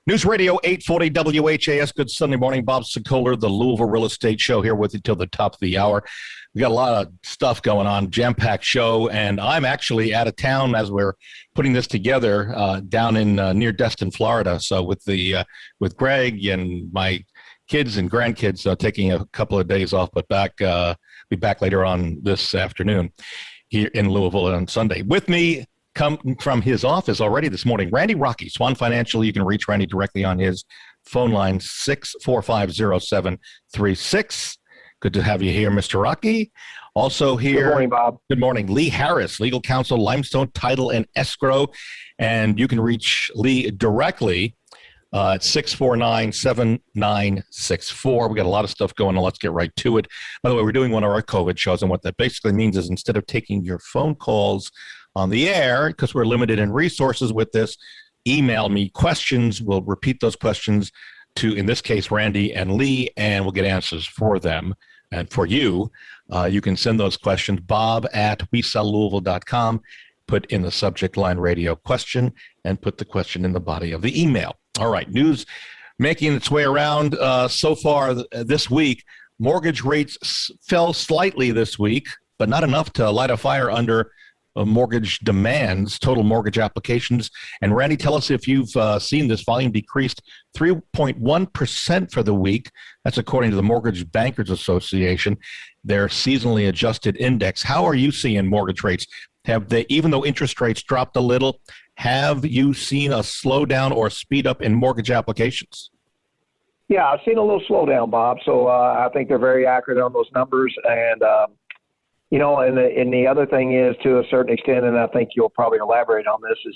News Radio 840 WHAS. Good Sunday morning. Bob Sokoler, the Louisville Real Estate Show, here with you till the top of the hour. We got a lot of stuff going on, jam-packed show, and I'm actually out of town as we're putting this together down in near Destin, Florida. So with Greg and my kids and grandkids taking a couple of days off, but be back later on this afternoon here in Louisville on Sunday. With me, come from his office already this morning, Randy Rocky, Swan Financial. You can reach Randy directly on his phone line, 645-0736. Good to have you here, Mr. Rocky. Also here. Good morning, Bob. Good morning. Lee Harris, Legal Counsel, Limestone Title and Escrow. And you can reach Lee directly at 649-7964. We got a lot of stuff going on. Let's get right to it. By the way, we're doing one of our COVID shows, and what that basically means is instead of taking your phone calls on the air, because we're limited in resources with this, email me questions. We'll repeat those questions to, in this case, Randy and Lee, and we'll get answers for them. And for you, you can send those questions, bob@WeSellLouisville.com, put in the subject line radio question, and put the question in the body of the email. All right, news making its way around so far this week. Mortgage rates fell slightly this week, but not enough to light a fire under mortgage demands, total mortgage applications. And Randy, tell us if you've seen this volume decreased 3.1% for the week. That's according to the Mortgage Bankers Association, their seasonally adjusted index. How are you seeing mortgage rates? Have they, even though interest rates dropped a little, have you seen a slowdown or speed up in mortgage applications? Yeah, I've seen a little slowdown, Bob. So I think they're very accurate on those numbers. And, and the other thing is, to a certain extent, and I think you'll probably elaborate on this, is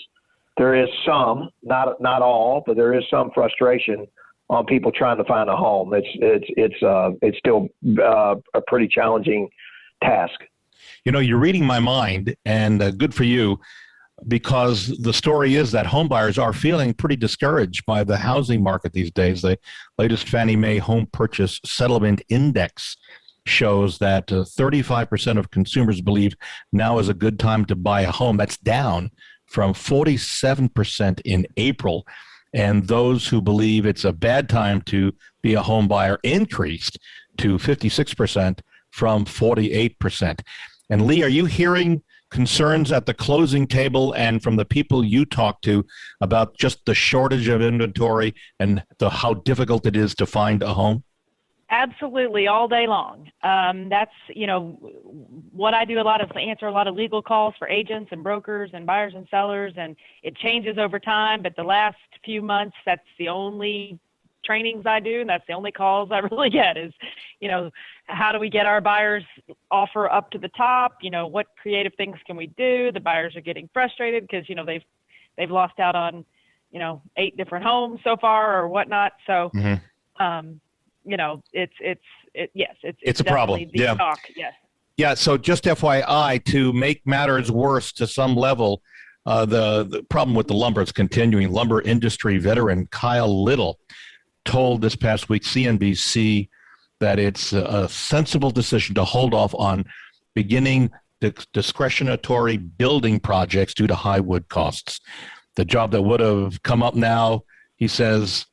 there is some, not all, but there is some frustration on people trying to find a home. It's still a pretty challenging task. You know, you're reading my mind, and good for you, because the story is that home buyers are feeling pretty discouraged by the housing market these days. The latest Fannie Mae Home Purchase Settlement Index shows that 35% of consumers believe now is a good time to buy a home. That's down from 47% in April. And those who believe it's a bad time to be a home buyer increased to 56% from 48%. And Lee, are you hearing concerns at the closing table and from the people you talk to about just the shortage of inventory and how difficult it is to find a home? Absolutely, all day long. That's, what I do answer a lot of legal calls for agents and brokers and buyers and sellers, and it changes over time, but the last few months, that's the only trainings I do, and that's the only calls I really get is, how do we get our buyers' offer up to the top? What creative things can we do? The buyers are getting frustrated because, they've lost out on, 8 different homes so far or whatnot. So, it's a problem. Yeah. Talk. Yes. Yeah. So just FYI, to make matters worse to some level, the problem with the lumber is continuing. Lumber industry veteran Kyle Little told this past week CNBC that it's a sensible decision to hold off on beginning discretionary building projects due to high wood costs. The job that would have come up now, he says,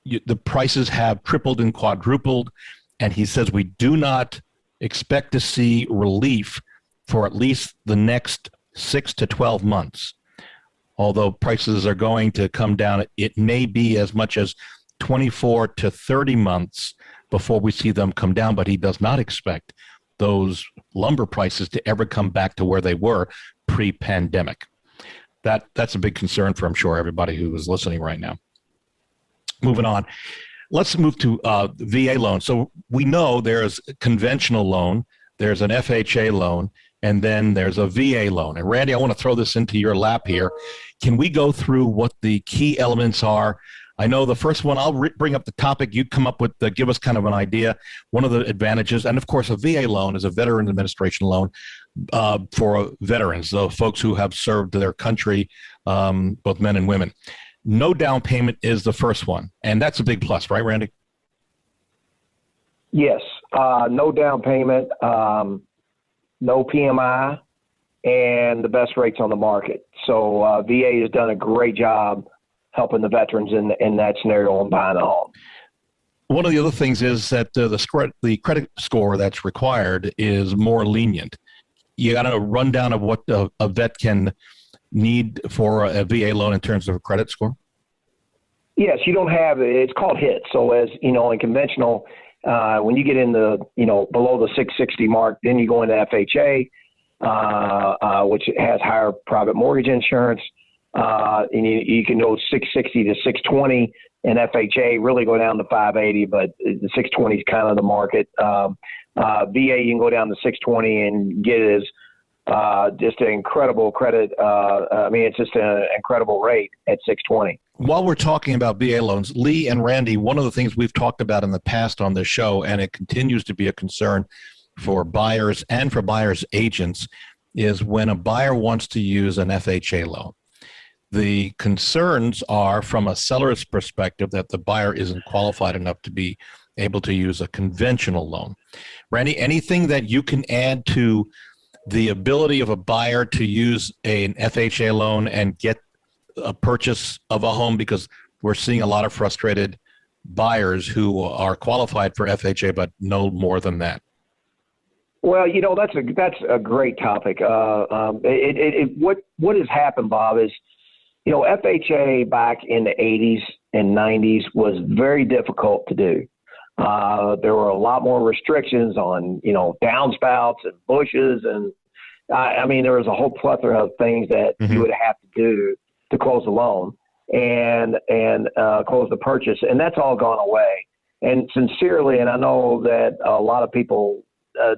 the prices have tripled and quadrupled, and he says we do not expect to see relief for at least the next 6 to 12 months. Although prices are going to come down, it may be as much as 24 to 30 months before we see them come down, but he does not expect those lumber prices to ever come back to where they were pre-pandemic. That's a big concern for, I'm sure, everybody who is listening right now. Moving on, let's move to VA loan. So we know there's a conventional loan, there's an FHA loan, and then there's a VA loan. And Randy, I want to throw this into your lap here. Can we go through what the key elements are? I know the first one, I'll bring up the topic you come up with, give us kind of an idea. One of the advantages, and of course a VA loan is a Veteran Administration loan for veterans, the folks who have served their country, both men and women. No down payment is the first one, and that's a big plus, right, Randy? Yes, no down payment, no PMI, and the best rates on the market. So VA has done a great job helping the veterans in that scenario and buying a home. One of the other things is that the credit score that's required is more lenient. You got a rundown of what a vet can need for a VA loan in terms of a credit score? Yes, you don't have, it's called HIT. So as you know, in conventional, when you get in the, below the 660 mark, then you go into FHA, which has higher private mortgage insurance. And you can go 660 to 620, and FHA really go down to 580, but the 620 is kind of the market. VA, you can go down to 620 and get it as just an incredible credit. It's just an incredible rate at 620. While we're talking about VA loans, Lee and Randy, one of the things we've talked about in the past on this show, and it continues to be a concern for buyers and for buyers' agents, is when a buyer wants to use an FHA loan. The concerns are from a seller's perspective that the buyer isn't qualified enough to be able to use a conventional loan. Randy, anything that you can add to the ability of a buyer to use an FHA loan and get a purchase of a home? Because we're seeing a lot of frustrated buyers who are qualified for FHA but no more than that. Well, that's a great topic. What has happened, Bob, is FHA back in the 80s and 90s was very difficult to do. There were a lot more restrictions on, downspouts and bushes. And there was a whole plethora of things that you would have to do to close the loan and close the purchase. And that's all gone away. And sincerely, and I know that a lot of people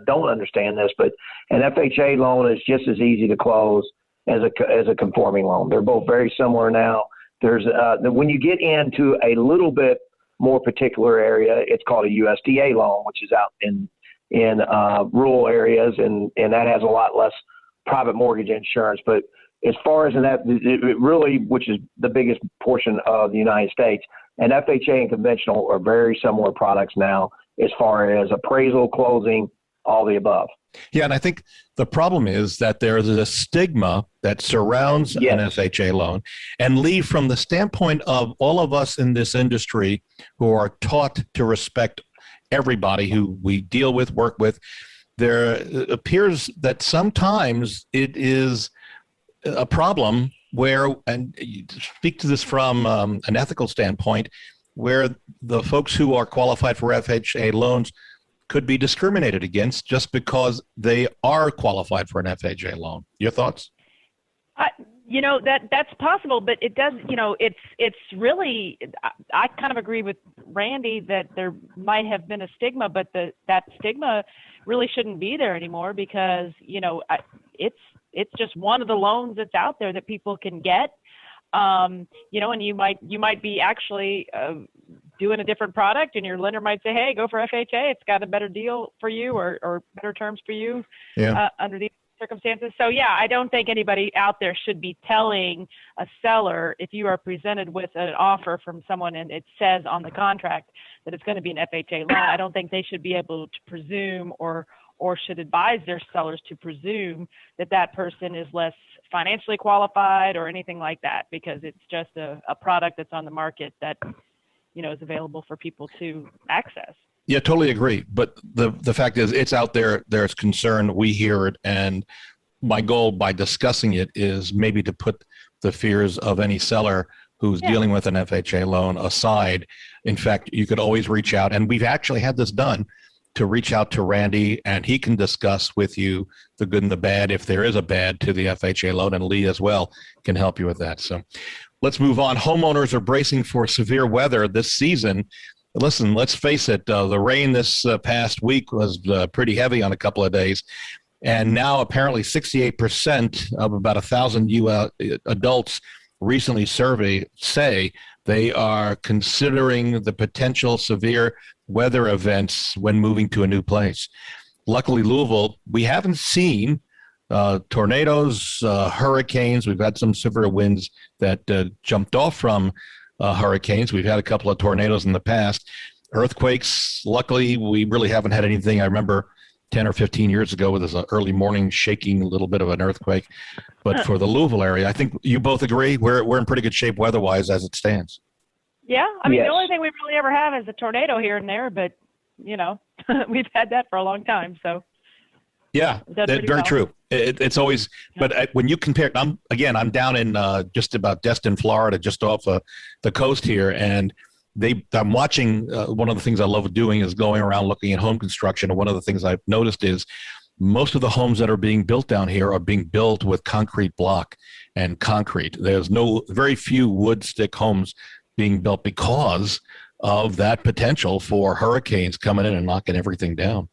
don't understand this, but an FHA loan is just as easy to close as a conforming loan. They're both very similar now. There's when you get into a little bit more particular area, it's called a USDA loan, which is out in rural areas, and that has a lot less private mortgage insurance. But as far as it really, which is the biggest portion of the United States, and FHA and conventional are very similar products now as far as appraisal, closing, all the above. Yeah, and I think the problem is that there is a stigma that surrounds an FHA loan. And Lee, from the standpoint of all of us in this industry who are taught to respect everybody who we deal with, work with, there appears that sometimes it is a problem where, and you speak to this from an ethical standpoint, where the folks who are qualified for FHA loans could be discriminated against just because they are qualified for an FHA loan. Your thoughts? That's possible, but it does, it's really, I kind of agree with Randy that there might have been a stigma, but that stigma really shouldn't be there anymore because, it's just one of the loans that's out there that people can get. And you might be actually doing a different product, and your lender might say, "Hey, go for FHA. It's got a better deal for you, or better terms for you under these circumstances." So, yeah, I don't think anybody out there should be telling a seller if you are presented with an offer from someone and it says on the contract that it's going to be an FHA loan. I don't think they should be able to presume or should advise their sellers to presume that that person is less financially qualified or anything like that, because it's just a product that's on the market that, is available for people to access. Yeah, totally agree. But the fact is it's out there. There's concern. We hear it. And my goal by discussing it is maybe to put the fears of any seller who's dealing with an FHA loan aside. In fact, you could always reach out. And we've actually had this done, to reach out to Randy, and he can discuss with you the good and the bad, if there is a bad to the FHA loan, and Lee as well can help you with that. So let's move on. Homeowners are bracing for severe weather this season. Listen, let's face it, the rain this past week was pretty heavy on a couple of days, and now apparently 68% of about 1,000 U.S. adults recently surveyed say they are considering the potential severe weather events when moving to a new place. Luckily, Louisville, we haven't seen tornadoes, hurricanes. We've had some severe winds that jumped off from hurricanes. We've had a couple of tornadoes in the past. Earthquakes, luckily, we really haven't had anything. I remember 10 or 15 years ago with this early morning shaking, a little bit of an earthquake. But for the Louisville area, I think you both agree we're in pretty good shape weather-wise as it stands. Yeah, I mean, Yes. the only thing we really ever have is a tornado here and there, but, we've had that for a long time, so. Yeah, very true. It's always, but when you compare, I'm down in just about Destin, Florida, just off the coast here, and I'm watching. One of the things I love doing is going around looking at home construction, and one of the things I've noticed is most of the homes that are being built down here are being built with concrete block and concrete. There's very few wood stick homes being built because of that potential for hurricanes coming in and knocking everything down.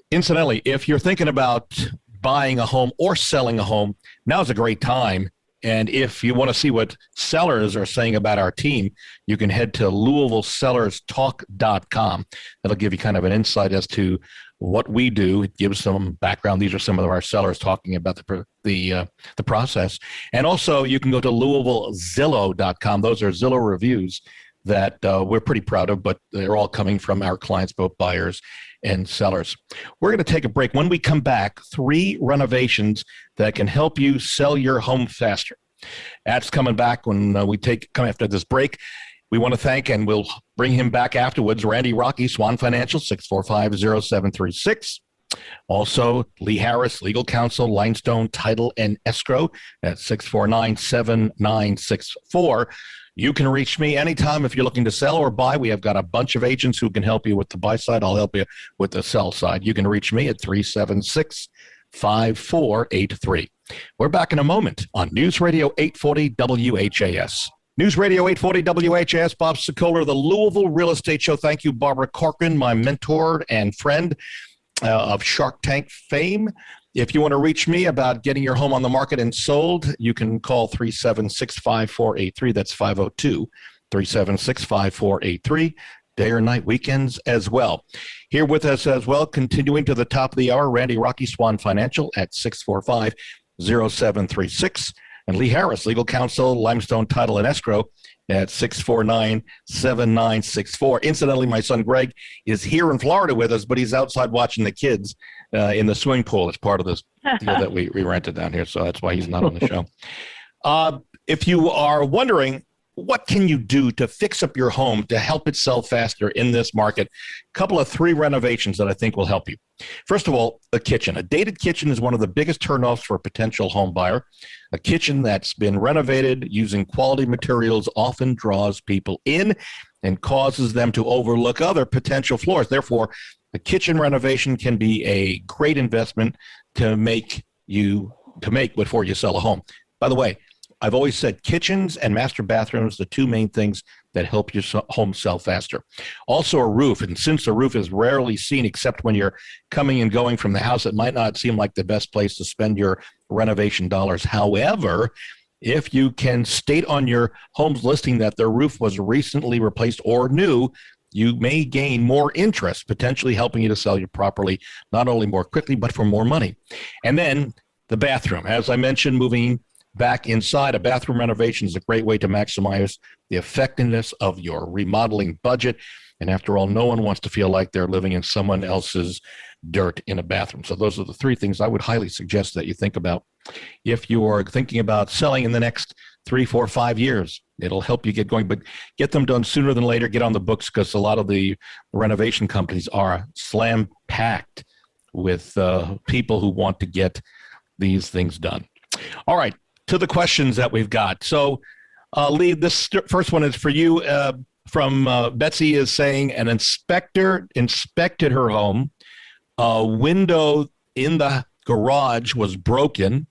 Incidentally, if you're thinking about buying a home or selling a home, now's a great time. And if you want to see what sellers are saying about our team, you can head to LouisvilleSellersTalk.com. That'll give you kind of an insight as to what we do. It gives some background. These are some of our sellers talking about the process. And also, you can go to LouisvilleZillow.com. Those are Zillow reviews that we're pretty proud of, but they're all coming from our clients, both buyers and sellers. We're going to take a break. When we come back, 3 renovations that can help you sell your home faster. That's coming back when come after this break. We want to thank, and we'll bring him back afterwards, Randy Rocky, Swan Financial, 645-0736. Also, Lee Harris, Legal Counsel, Limestone Title and Escrow at 649-7964. You can reach me anytime if you're looking to sell or buy. We have got a bunch of agents who can help you with the buy side. I'll help you with the sell side. You can reach me at 376-5483. We're back in a moment on News Radio 840 WHAS. News Radio 840 WHAS, Bob Sokoler, the Louisville Real Estate Show. Thank you, Barbara Corcoran, my mentor and friend of Shark Tank fame. If you want to reach me about getting your home on the market and sold, you can call 376-5483. That's 502-376-5483. Day or night, weekends as well. Here with us as well, continuing to the top of the hour, Randy Rocky, Swan Financial at 645-0736. And Lee Harris, Legal Counsel, Limestone Title and Escrow at 649-7964. Incidentally, my son Greg is here in Florida with us, but he's outside watching the kids in the swimming pool as part of this deal that we rented down here. So that's why he's not on the show. If you are wondering, what can you do to fix up your home to help it sell faster in this market? A couple of 3 renovations that I think will help you. First of all, a kitchen. A dated kitchen is one of the biggest turnoffs for a potential home buyer. A kitchen that's been renovated using quality materials often draws people in and causes them to overlook other potential floors. Therefore, a kitchen renovation can be a great investment to make before you sell a home. By the way, I've always said kitchens and master bathrooms, the 2 main things that help your home sell faster. Also a roof, and since the roof is rarely seen except when you're coming and going from the house, it might not seem like the best place to spend your renovation dollars. However, if you can state on your home's listing that the roof was recently replaced or new, you may gain more interest, potentially helping you to sell your property not only more quickly, but for more money. And then the bathroom. As I mentioned, moving back inside, a bathroom renovation is a great way to maximize the effectiveness of your remodeling budget. And after all, no one wants to feel like they're living in someone else's dirt in a bathroom. So those are the 3 things I would highly suggest that you think about. If you are thinking about selling in the next 3, 4, 5 years, it'll help you get going, but get them done sooner than later. Get on the books, because a lot of the renovation companies are slam packed with people who want to get these things done. All right, to the questions that we've got. So, Lee, this first one is for you. From Betsy is saying an inspector inspected her home. A window in the garage was broken.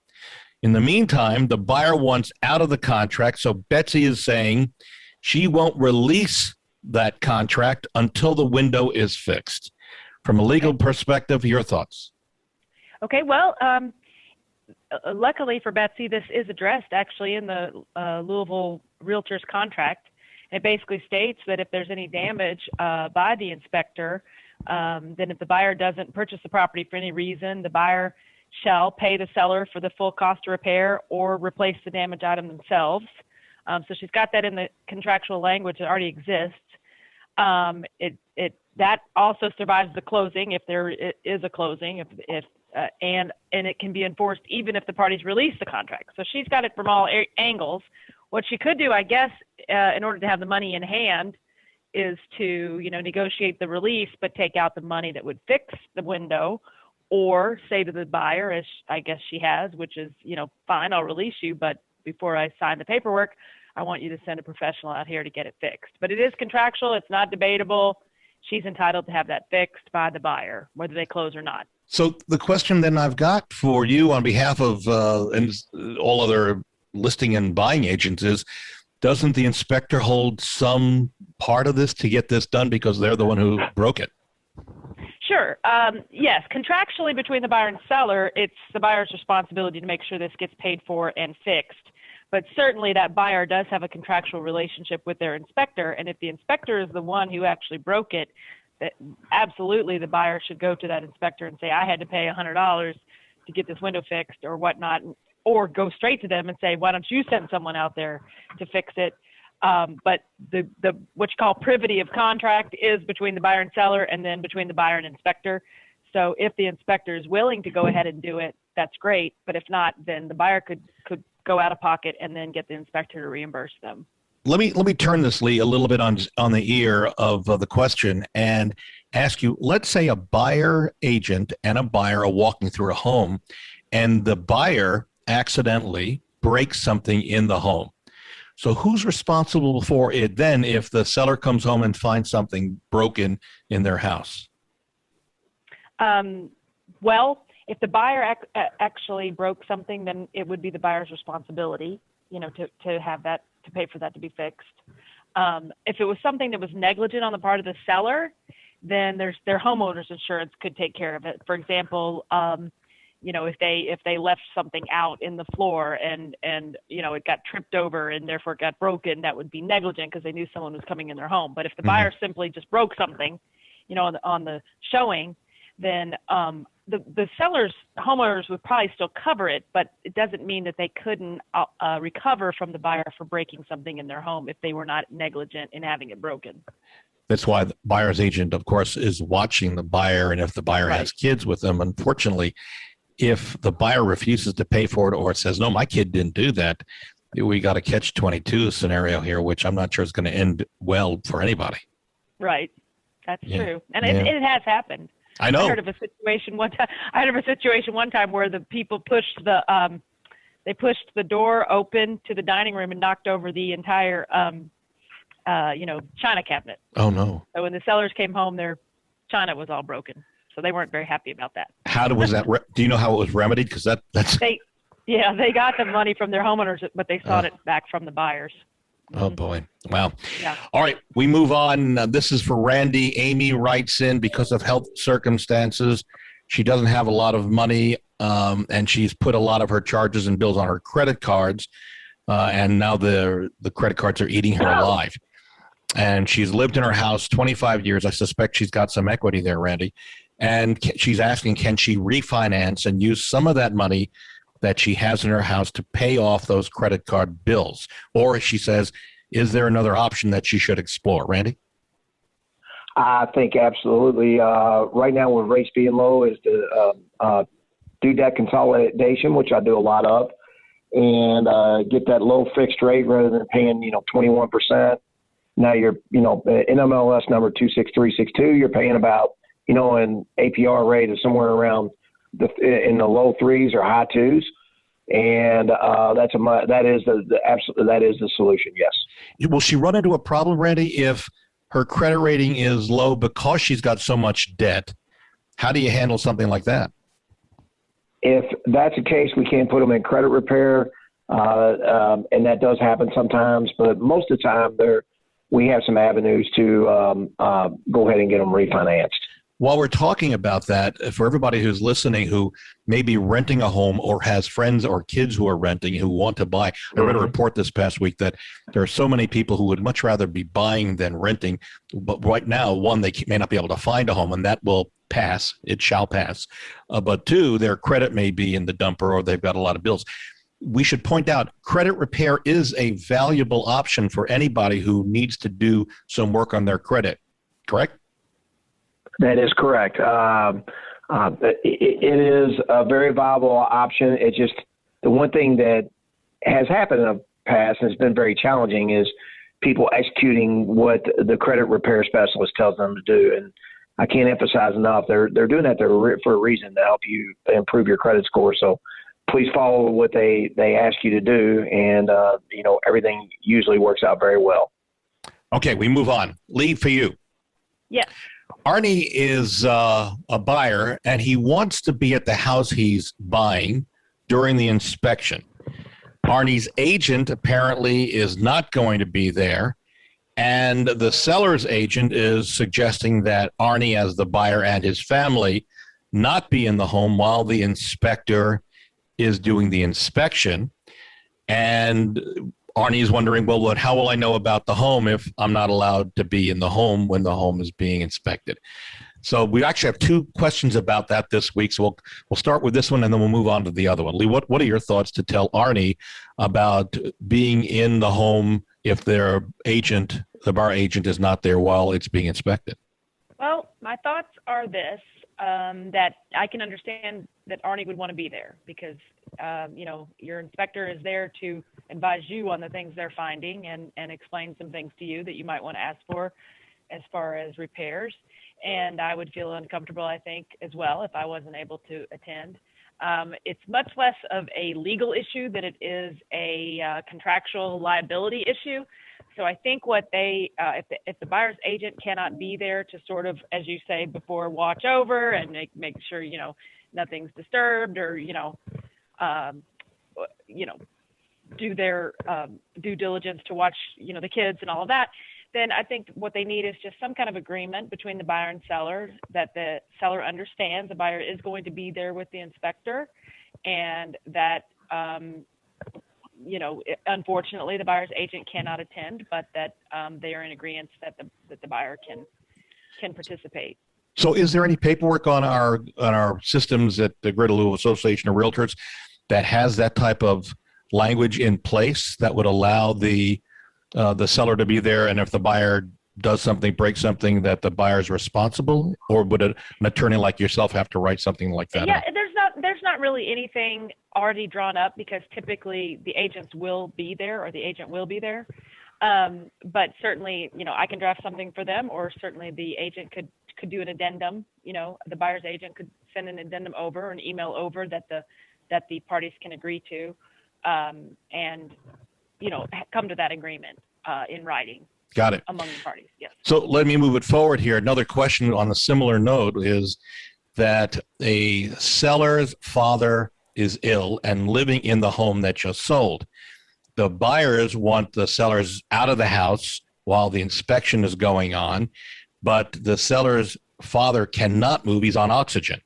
In the meantime, the buyer wants out of the contract. So Betsy is saying she won't release that contract until the window is fixed. From a legal perspective, your thoughts? Okay, well, luckily for Betsy, this is addressed actually in the Louisville Realtors contract. It basically states that if there's any damage by the inspector, then if the buyer doesn't purchase the property for any reason, the buyer shall pay the seller for the full cost of repair or replace the damaged item themselves. So she's got that in the contractual language that already exists. It that also survives the closing if there is a closing, and it can be enforced even if the parties release the contract. So she's got it from all angles. What she could do, I guess, in order to have the money in hand, is to negotiate the release, but take out the money that would fix the window, or say to the buyer, as I guess she has, which is fine, I'll release you, but before I sign the paperwork, I want you to send a professional out here to get it fixed. But it is contractual. It's not debatable. She's entitled to have that fixed by the buyer, whether they close or not. So the question then I've got for you on behalf of and all other listing and buying agents is, doesn't the inspector hold some part of this to get this done because they're the one who broke it? Sure. Yes. Contractually between the buyer and seller, it's the buyer's responsibility to make sure this gets paid for and fixed. But certainly that buyer does have a contractual relationship with their inspector. And if the inspector is the one who actually broke it, that absolutely the buyer should go to that inspector and say, I had to pay $100 to get this window fixed or whatnot, or go straight to them and say, why don't you send someone out there to fix it? But the what you call privity of contract is between the buyer and seller, and then between the buyer and inspector. So if the inspector is willing to go ahead and do it, that's great. But if not, then the buyer could go out of pocket and then get the inspector to reimburse them. Let me turn this, Lee, a little bit on the ear of the question and ask you, let's say a buyer agent and a buyer are walking through a home, and the buyer accidentally breaks something in the home. So who's responsible for it then if the seller comes home and finds something broken in their house? Well, if the buyer actually broke something, then it would be the buyer's responsibility, to have that, to pay for that to be fixed. If it was something that was negligent on the part of the seller, then their homeowner's insurance could take care of it. For example, if they left something out in the floor and it got tripped over and therefore it got broken, that would be negligent because they knew someone was coming in their home. But if the buyer simply just broke something, on the showing, then the seller's homeowners would probably still cover it, but it doesn't mean that they couldn't recover from the buyer for breaking something in their home if they were not negligent in having it broken. That's why the buyer's agent, of course, is watching the buyer, and if the buyer has kids with them, unfortunately, if the buyer refuses to pay for it or says, no, my kid didn't do that, we got a catch-22 scenario here, which I'm not sure is going to end well for anybody. Right. That's true. And it has happened. I know. I heard of a situation one time where the people pushed the door open to the dining room and knocked over the entire, china cabinet. Oh, no. So when the sellers came home, their china was all broken. So they weren't very happy about that. How was that? Do you know how it was remedied? Because that's. They got the money from their homeowners, but they sought it back from the buyers. Oh, boy. Wow. Yeah. All right. We move on. This is for Randy. Amy writes in, because of health circumstances, she doesn't have a lot of money, and she's put a lot of her charges and bills on her credit cards, and now the credit cards are eating her alive. And she's lived in her house 25 years. I suspect she's got some equity there, Randy. And she's asking, can she refinance and use some of that money that she has in her house to pay off those credit card bills? Or she says, is there another option that she should explore? Randy? I think absolutely. Right now, with rates being low, is to do debt consolidation, which I do a lot of, and get that low fixed rate rather than paying 21%. Now you're NMLS number 26362. You're paying about an APR rate of somewhere around in the low threes or high twos, and that is the solution. Yes. Will she run into a problem, Randy, if her credit rating is low because she's got so much debt? How do you handle something like that? If that's the case, we can't put them in credit repair, and that does happen sometimes. But most of the time, we have some avenues to go ahead and get them refinanced. While we're talking about that, for everybody who's listening who may be renting a home or has friends or kids who are renting who want to buy, I read a report this past week that there are so many people who would much rather be buying than renting. But right now, one, they may not be able to find a home, and that will pass. It shall pass. But two, their credit may be in the dumper or they've got a lot of bills. We should point out credit repair is a valuable option for anybody who needs to do some work on their credit, correct? That is correct. It is a very viable option. It just, the one thing that has happened in the past and has been very challenging is people executing what the credit repair specialist tells them to do. And I can't emphasize enough, they're doing that for a reason, to help you improve your credit score. So please follow what they ask you to do, and everything usually works out very well. Okay, we move on. Lee, for you. Yes. Arnie is a buyer, and he wants to be at the house he's buying during the inspection. Arnie's agent apparently is not going to be there, and the seller's agent is suggesting that Arnie, as the buyer, and his family not be in the home while the inspector is doing the inspection. And Arnie is wondering, well, how will I know about the home if I'm not allowed to be in the home when the home is being inspected? So we actually have two questions about that this week. So we'll start with this one, and then we'll move on to the other one. Lee, what are your thoughts to tell Arnie about being in the home if the bar agent is not there while it's being inspected? Well, my thoughts are this, that I can understand that Arnie would want to be there because, your inspector is there to advise you on the things they're finding and explain some things to you that you might want to ask for as far as repairs. And I would feel uncomfortable, I think, as well if I wasn't able to attend. It's much less of a legal issue than it is a contractual liability issue. So I think what if the buyer's agent cannot be there to sort of, as you say before, watch over and make sure, nothing's disturbed or, do their due diligence to watch, the kids and all of that, then I think what they need is just some kind of agreement between the buyer and seller that the seller understands the buyer is going to be there with the inspector, and that, unfortunately the buyer's agent cannot attend, but that they are in agreement that the buyer can participate. So is there any paperwork on our systems at the Greater Louisville Association of Realtors that has that type of language in place that would allow the seller to be there, and if the buyer does something, breaks something, that the buyer's responsible? Or would an attorney like yourself have to write something like that? Yeah, there's not really anything already drawn up because typically the agents will be there or the agent will be there. But certainly, I can draft something for them, or certainly the agent could do an addendum. The buyer's agent could send an addendum over, an email over that the parties can agree to, and come to that agreement in writing. Got it. Among the parties, yes. So let me move it forward here. Another question on a similar note is that a seller's father is ill and living in the home that just sold. The buyers want the sellers out of the house while the inspection is going on, but the seller's father cannot move. He's on oxygen.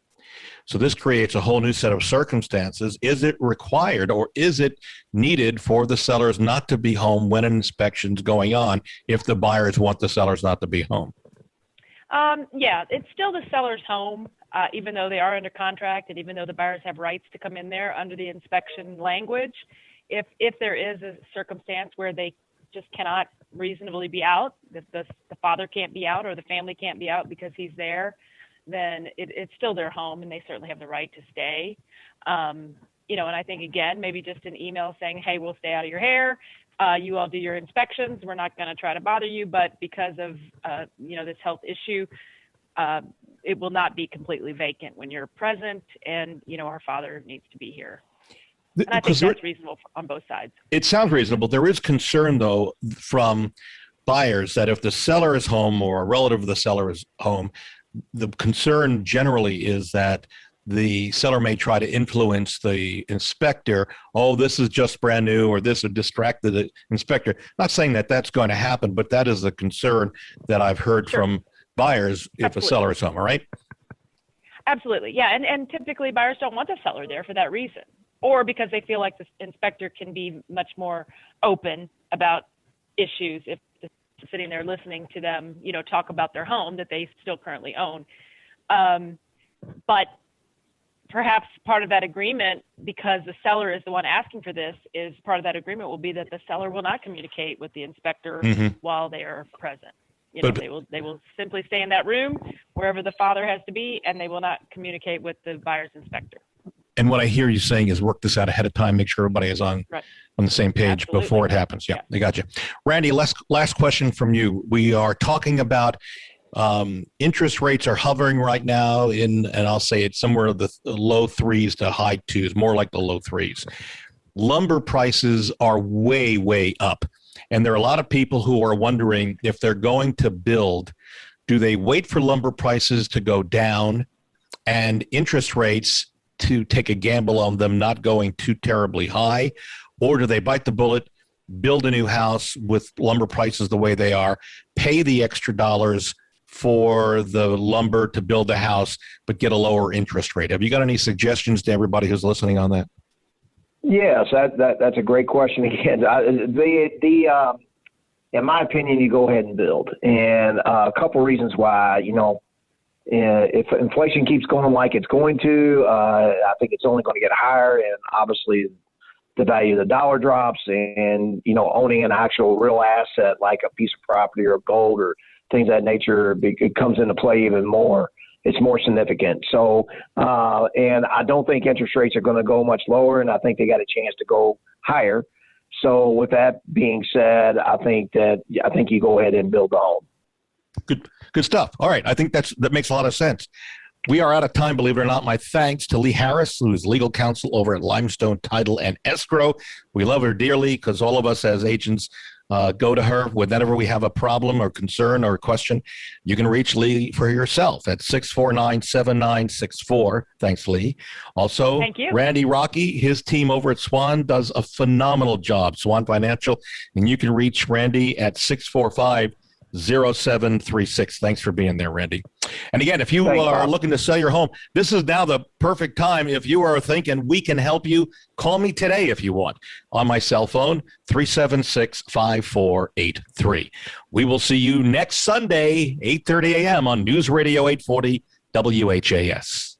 So this creates a whole new set of circumstances. Is it required or is it needed for the sellers not to be home when an inspection's going on if the buyers want the sellers not to be home? Yeah, it's still the seller's home, even though they are under contract and even though the buyers have rights to come in there under the inspection language. If there is a circumstance where they just cannot reasonably be out, if the father can't be out or the family can't be out because he's there, then it's still their home and they certainly have the right to stay. And I think, again, maybe just an email saying, hey, we'll stay out of your hair. You all do your inspections. We're not going to try to bother you, but because of, this health issue, it will not be completely vacant when you're present, and, our father needs to be here. And I think that's reasonable on both sides. It sounds reasonable. There is concern, though, from buyers that if the seller is home or a relative of the seller is home, the concern generally is that the seller may try to influence the inspector. Oh, this is just brand new, or this would distract the inspector. Not saying that that's going to happen, but that is a concern that I've heard from buyers if a seller is home, all right? Absolutely, yeah. And typically buyers don't want the seller there for that reason, or because they feel like the inspector can be much more open about issues if sitting there listening to them, talk about their home that they still currently own. But perhaps part of that agreement, because the seller is the one asking for this, part of that agreement will be that the seller will not communicate with the inspector while they are present. They will simply stay in that room wherever the father has to be, and they will not communicate with the buyer's inspector. And what I hear you saying is work this out ahead of time, make sure everybody is on the same page before it happens. Yeah, I got you. Randy, last question from you. We are talking about interest rates are hovering right now and I'll say it's somewhere in the low threes to high twos, more like the low threes. Lumber prices are way, way up. And there are a lot of people who are wondering if they're going to build, do they wait for lumber prices to go down and interest rates to take a gamble on them not going too terribly high, or do they bite the bullet, build a new house with lumber prices the way they are, pay the extra dollars for the lumber to build the house, but get a lower interest rate? Have you got any suggestions to everybody who's listening on that? Yes, that's a great question. Again, in my opinion, you go ahead and build, and a couple reasons why. If inflation keeps going like it's going to, I think it's only going to get higher, and obviously the value of the dollar drops, and owning an actual real asset like a piece of property or gold or things of that nature, it comes into play even more. It's more significant. So, and I don't think interest rates are going to go much lower, and I think they got a chance to go higher. So with that being said, I think you go ahead and build the home. Good stuff. All right. I think that makes a lot of sense. We are out of time, believe it or not. My thanks to Lee Harris, who is legal counsel over at Limestone Title and Escrow. We love her dearly because all of us as agents go to her whenever we have a problem or concern or question. You can reach Lee for yourself at 649-7964. Thanks, Lee. Also, thank you. Randy Rocky, his team over at Swan does a phenomenal job, Swan Financial, and you can reach Randy at 645-0736. Thanks for being there, Randy. And again, if you are looking to sell your home, this is now the perfect time. If you are thinking we can help you, call me today if you want on my cell phone, 376-5483. We will see you next Sunday, 8:30 a.m. on News Radio 840 WHAS.